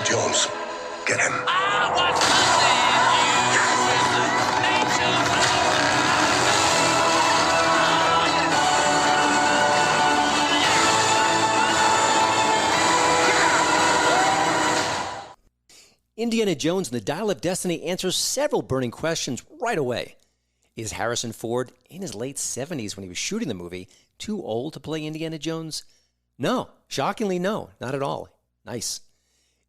Jones, get him. I was Indiana Jones and the Dial of Destiny answers several burning questions right away. Is Harrison Ford, in his late 70s when he was shooting the movie, too old to play Indiana Jones? No. Shockingly, no. Not at all. Nice.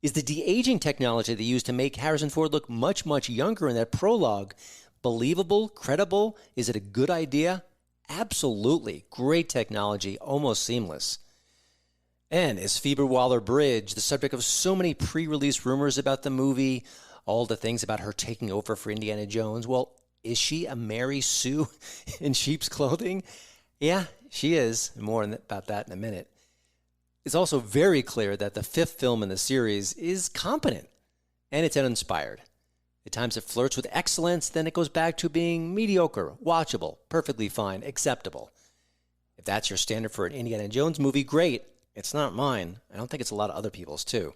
Is the de-aging technology they used to make Harrison Ford look much, much younger in that prologue believable, credible? Is it a good idea? Absolutely. Great technology, almost seamless. And is Phoebe Waller-Bridge the subject of so many pre-release rumors about the movie, all the things about her taking over for Indiana Jones? Well, is she a Mary Sue in sheep's clothing? Yeah, she is. More about that in a minute. It's also very clear that the fifth film in the series is competent, and it's uninspired. At times it flirts with excellence, then it goes back to being mediocre, watchable, perfectly fine, acceptable. If that's your standard for an Indiana Jones movie, great. It's not mine. I don't think it's a lot of other people's, too.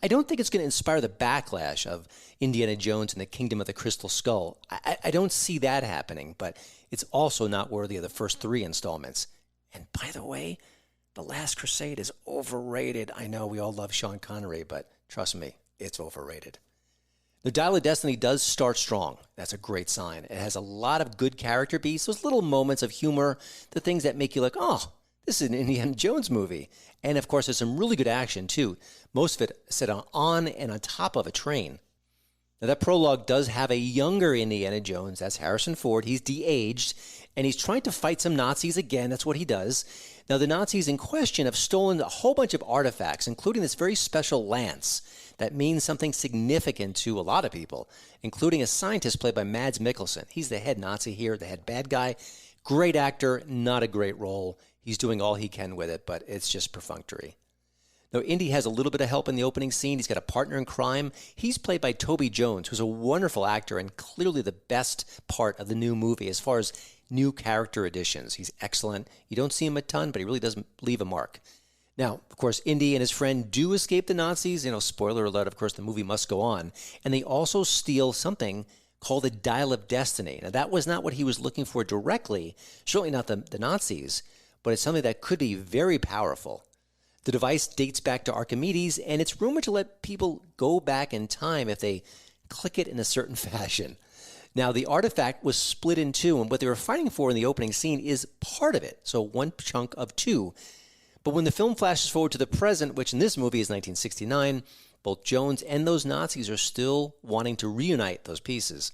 I don't think it's going to inspire the backlash of Indiana Jones and the Kingdom of the Crystal Skull. I don't see that happening, but it's also not worthy of the first three installments. And by the way, The Last Crusade is overrated. I know we all love Sean Connery, but trust me, it's overrated. The Dial of Destiny does start strong. That's a great sign. It has a lot of good character beats, those little moments of humor, the things that make you like, oh, this is an Indiana Jones movie. And of course, there's some really good action, too. Most of it set on and on top of a train. Now, that prologue does have a younger Indiana Jones. That's Harrison Ford. He's de-aged, and he's trying to fight some Nazis again. That's what he does. Now, the Nazis in question have stolen a whole bunch of artifacts, including this very special lance that means something significant to a lot of people, including a scientist played by Mads Mikkelsen. He's the head Nazi here, the head bad guy. Great actor, not a great role. He's doing all he can with it, but it's just perfunctory. Now, Indy has a little bit of help in the opening scene. He's got a partner in crime. He's played by Toby Jones, who's a wonderful actor and clearly the best part of the new movie as far as new character additions. He's excellent. You don't see him a ton, but he really does leave a mark. Now, of course, Indy and his friend do escape the Nazis. Spoiler alert, of course, the movie must go on. And they also steal something called the Dial of Destiny. Now, that was not what he was looking for directly, certainly not the Nazis, but it's something that could be very powerful. The device dates back to Archimedes, and it's rumored to let people go back in time if they click it in a certain fashion. Now, the artifact was split in two, and what they were fighting for in the opening scene is part of it, so one chunk of two. But when the film flashes forward to the present, which in this movie is 1969, both Jones and those Nazis are still wanting to reunite those pieces.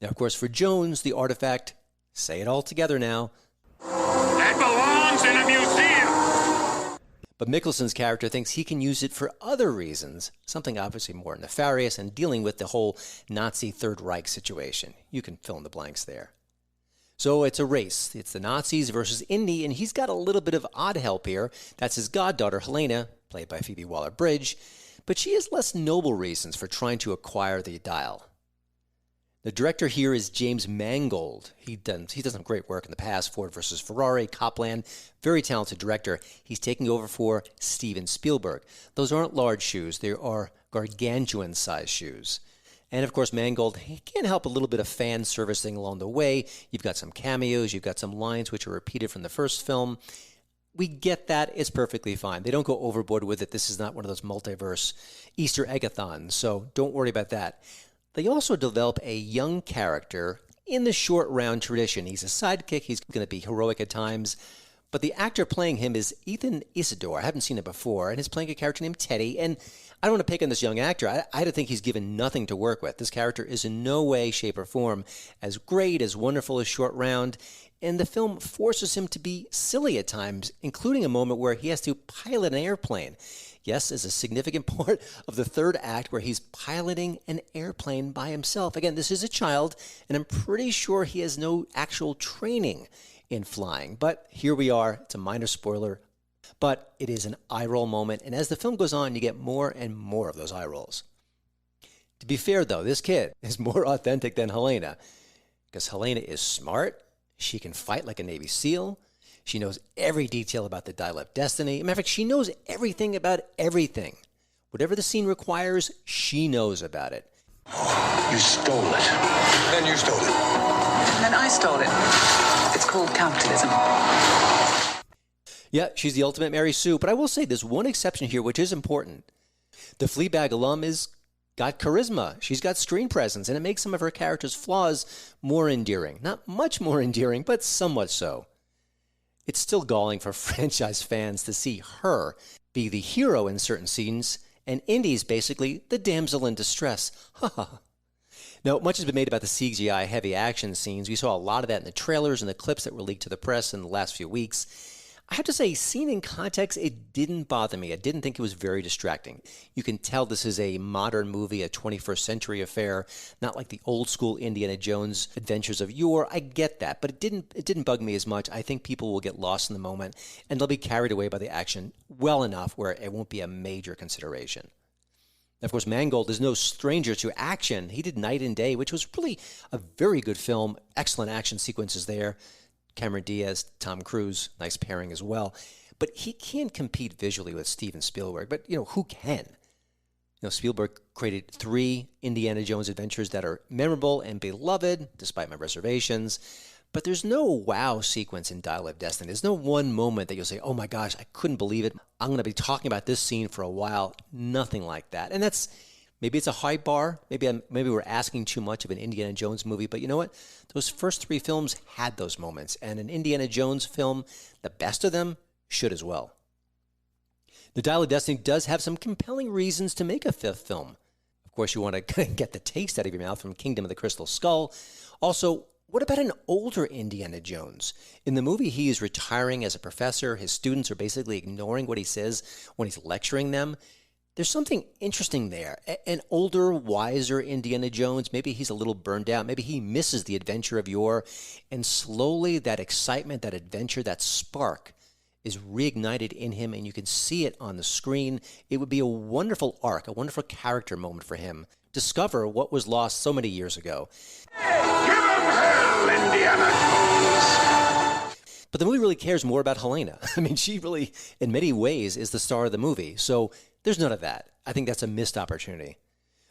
Now, of course, for Jones, the artifact, say it all together now, That belongs in a museum. but Mikkelsen's character thinks he can use it for other reasons, something obviously more nefarious and dealing with the whole Nazi Third Reich situation. You can fill in the blanks there. So it's a race. It's the Nazis versus Indy, and he's got a little bit of odd help here. That's his goddaughter, Helena, played by Phoebe Waller-Bridge, but she has less noble reasons for trying to acquire the dial. The director here is James Mangold. He's done some great work in the past, Ford versus Ferrari, Copland, very talented director. He's taking over for Steven Spielberg. Those aren't large shoes. They are gargantuan-sized shoes. And of course, Mangold, he can't help a little bit of fan servicing along the way. You've got some cameos. You've got some lines which are repeated from the first film. We get that. It's perfectly fine. They don't go overboard with it. This is not one of those multiverse Easter eggathons, so don't worry about that. They also develop a young character in the short round tradition. He's a sidekick. He's going to be heroic at times. But the actor playing him is Ethan Isidore. I haven't seen it before. And he's playing a character named Teddy. And I don't want to pick on this young actor. I think he's given nothing to work with. This character is in no way, shape, or form as great, as wonderful as Short Round. And the film forces him to be silly at times, including a moment where he has to pilot an airplane. Yes, is a significant part of the third act where he's piloting an airplane by himself. Again, this is a child, and I'm pretty sure he has no actual training in flying. But here we are. It's a minor spoiler, but it is an eye roll moment. And as the film goes on, you get more and more of those eye rolls. To be fair, though, this kid is more authentic than Helena, because Helena is smart. She can fight like a Navy SEAL. She knows every detail about the Dial of Destiny. Matter of fact, she knows everything about everything. Whatever the scene requires, she knows about it. You stole it. Then you stole it. And then I stole it. It's called capitalism. Yeah, she's the ultimate Mary Sue, but I will say there's one exception here which is important. The Fleabag alum is got charisma. She's got screen presence, and it makes some of her character's flaws more endearing. Not much more endearing, but somewhat so. It's still galling for franchise fans to see her be the hero in certain scenes, and Indy's basically the damsel in distress. Ha ha. Now, much has been made about the CGI-heavy action scenes. We saw a lot of that in the trailers and the clips that were leaked to the press in the last few weeks. I have to say, seen in context, it didn't bother me. I didn't think it was very distracting. You can tell this is a modern movie, a 21st century affair, not like the old school Indiana Jones adventures of yore. I get that, but it didn't bug me as much. I think people will get lost in the moment, and they'll be carried away by the action well enough where it won't be a major consideration. Of course, Mangold is no stranger to action. He did Night and Day, which was really a very good film. Excellent action sequences there. Cameron Diaz, Tom Cruise, nice pairing as well. But he can't compete visually with Steven Spielberg. But, who can? Spielberg created 3 Indiana Jones adventures that are memorable and beloved, despite my reservations. But there's no wow sequence in Dial of Destiny. There's no one moment that you'll say, oh my gosh, I couldn't believe it. I'm going to be talking about this scene for a while. Nothing like that. And maybe it's a high bar. Maybe we're asking too much of an Indiana Jones movie. But you know what? Those first 3 films had those moments. And an Indiana Jones film, the best of them, should as well. The Dial of Destiny does have some compelling reasons to make a 5th film. Of course, you want to get the taste out of your mouth from Kingdom of the Crystal Skull. Also, what about an older Indiana Jones? In the movie, he is retiring as a professor. His students are basically ignoring what he says when he's lecturing them. There's something interesting there. An older, wiser Indiana Jones, maybe he's a little burned out. Maybe he misses the adventure of yore. And slowly that excitement, that adventure, that spark is reignited in him, and you can see it on the screen. It would be a wonderful arc, a wonderful character moment for him. Discover what was lost so many years ago. Give him hell, Indiana Jones! But the movie really cares more about Helena. I mean, she really, in many ways, is the star of the movie. So there's none of that. I think that's a missed opportunity.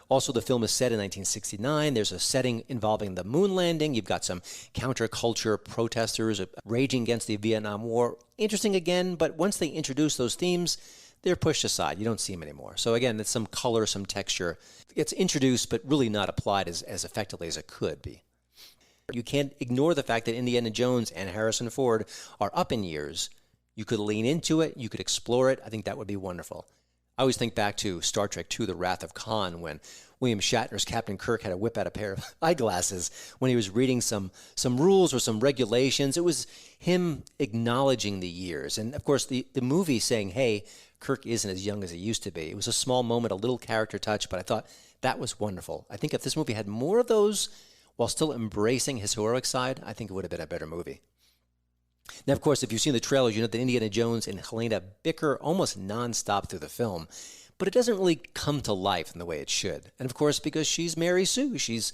Also, the film is set in 1969. There's a setting involving the moon landing. You've got some counterculture protesters raging against the Vietnam War. Interesting again, but once they introduce those themes, they're pushed aside. You don't see them anymore. So again, it's some color, some texture. It's introduced, but really not applied as effectively as it could be. You can't ignore the fact that Indiana Jones and Harrison Ford are up in years. You could lean into it. You could explore it. I think that would be wonderful. I always think back to Star Trek II, The Wrath of Khan, when William Shatner's Captain Kirk had to whip out a pair of eyeglasses when he was reading some rules or some regulations. It was him acknowledging the years. And, of course, the movie saying, hey, Kirk isn't as young as he used to be. It was a small moment, a little character touch, but I thought that was wonderful. I think if this movie had more of those while still embracing his heroic side, I think it would have been a better movie. Now, of course, if you've seen the trailers, you know that Indiana Jones and Helena bicker almost nonstop through the film, but it doesn't really come to life in the way it should. And, of course, because she's Mary Sue. She's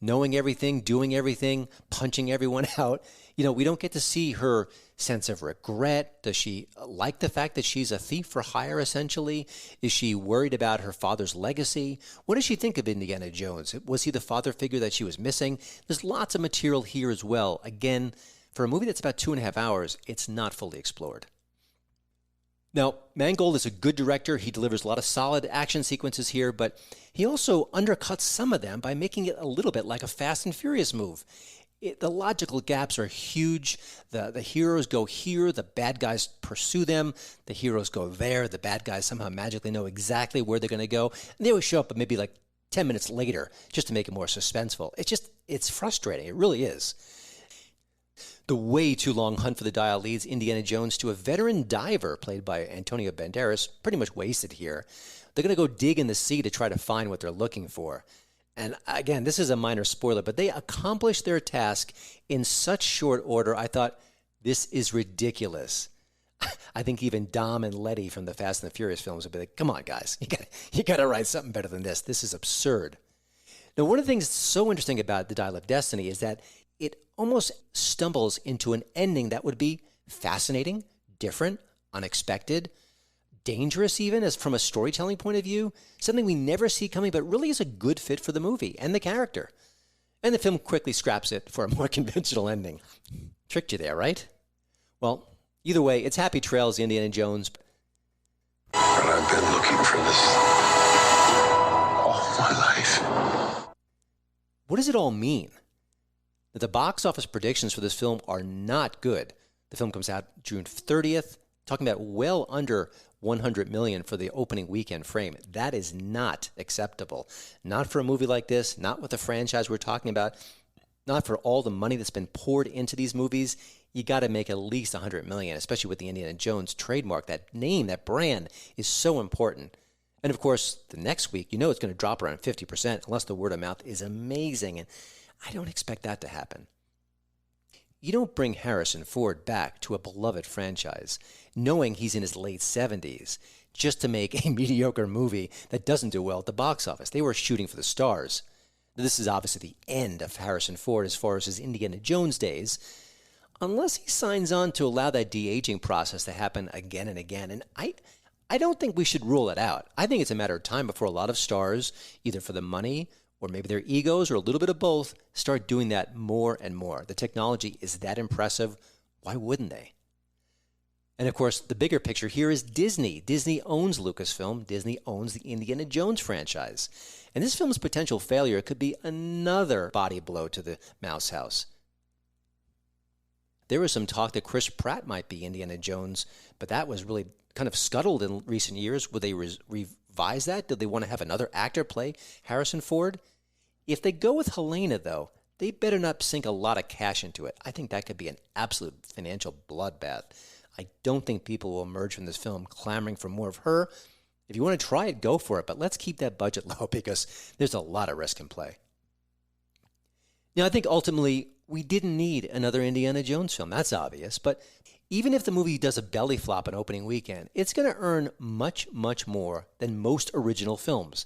knowing everything, doing everything, punching everyone out. We don't get to see her sense of regret. Does she like the fact that she's a thief for hire, essentially? Is she worried about her father's legacy? What does she think of Indiana Jones? Was he the father figure that she was missing? There's lots of material here as well. Again, for a movie that's about 2.5 hours, it's not fully explored. Now, Mangold is a good director. He delivers a lot of solid action sequences here, but he also undercuts some of them by making it a little bit like a Fast and Furious move. The logical gaps are huge. The heroes go here, the bad guys pursue them. The heroes go there, the bad guys somehow magically know exactly where they're going to go. And they always show up maybe like 10 minutes later just to make it more suspenseful. It's frustrating. It really is. The way too long hunt for the dial leads Indiana Jones to a veteran diver played by Antonio Banderas, pretty much wasted here. They're going to go dig in the sea to try to find what they're looking for. And again, this is a minor spoiler, but they accomplished their task in such short order. I thought, this is ridiculous. I think even Dom and Letty from the Fast and the Furious films would be like, come on, guys, you got to write something better than this. This is absurd. Now, one of the things that's so interesting about The Dial of Destiny is that it almost stumbles into an ending that would be fascinating, different, unexpected, dangerous even as from a storytelling point of view, something we never see coming but really is a good fit for the movie and the character. And the film quickly scraps it for a more conventional ending. Tricked you there, right? Well, either way, it's happy trails, Indiana Jones. But I've been looking for this all my life. What does it all mean? The box office predictions for this film are not good. The film comes out June 30th, talking about well under 100 million for the opening weekend frame. That is not acceptable. Not for a movie like this, not with the franchise we're talking about, not for all the money that's been poured into these movies. You got to make at least 100 million, especially with the Indiana Jones trademark. That name, that brand is so important. And of course, the next week, you know it's going to drop around 50% unless the word of mouth is amazing. And I don't expect that to happen. You don't bring Harrison Ford back to a beloved franchise, knowing he's in his late 70s, just to make a mediocre movie that doesn't do well at the box office. They were shooting for the stars. This is obviously the end of Harrison Ford as far as his Indiana Jones days, unless he signs on to allow that de-aging process to happen again and again. And I don't think we should rule it out. I think it's a matter of time before a lot of stars, either for the money or maybe their egos or a little bit of both, start doing that more and more. The technology is that impressive. Why wouldn't they? And of course, the bigger picture here is Disney. Disney owns Lucasfilm. Disney owns the Indiana Jones franchise. And this film's potential failure could be another body blow to the Mouse House. There was some talk that Chris Pratt might be Indiana Jones, but that was really kind of scuttled in recent years. Would they revise that? Did they want to have another actor play Harrison Ford? If they go with Helena, though, they better not sink a lot of cash into it. I think that could be an absolute financial bloodbath. I don't think people will emerge from this film clamoring for more of her. If you want to try it, go for it, but let's keep that budget low because there's a lot of risk in play. Now, I think ultimately we didn't need another Indiana Jones film. That's obvious, but even if the movie does a belly flop on opening weekend, it's going to earn much, much more than most original films.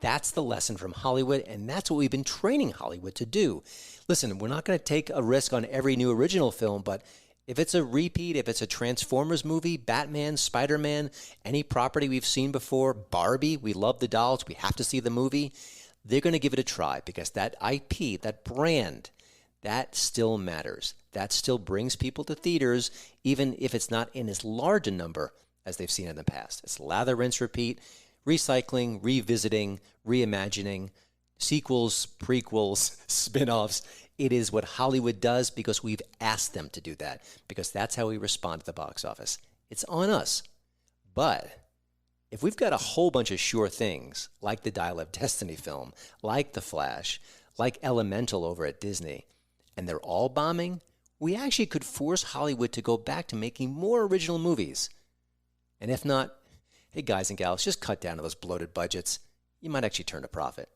That's the lesson from Hollywood, and that's what we've been training Hollywood to do. Listen, we're not going to take a risk on every new original film, but if it's a repeat, if it's a Transformers movie, Batman, Spider-Man, any property we've seen before, Barbie, we love the dolls, we have to see the movie, they're going to give it a try because that IP, that brand, that still matters. That still brings people to theaters, even if it's not in as large a number as they've seen in the past. It's lather, rinse, repeat, recycling, revisiting, reimagining, sequels, prequels, spin-offs. It is what Hollywood does because we've asked them to do that, because that's how we respond to the box office. It's on us. But if we've got a whole bunch of sure things, like the Dial of Destiny film, like The Flash, like Elemental over at Disney, and they're all bombing, we actually could force Hollywood to go back to making more original movies. And if not, hey guys and gals, just cut down to those bloated budgets. You might actually turn a profit.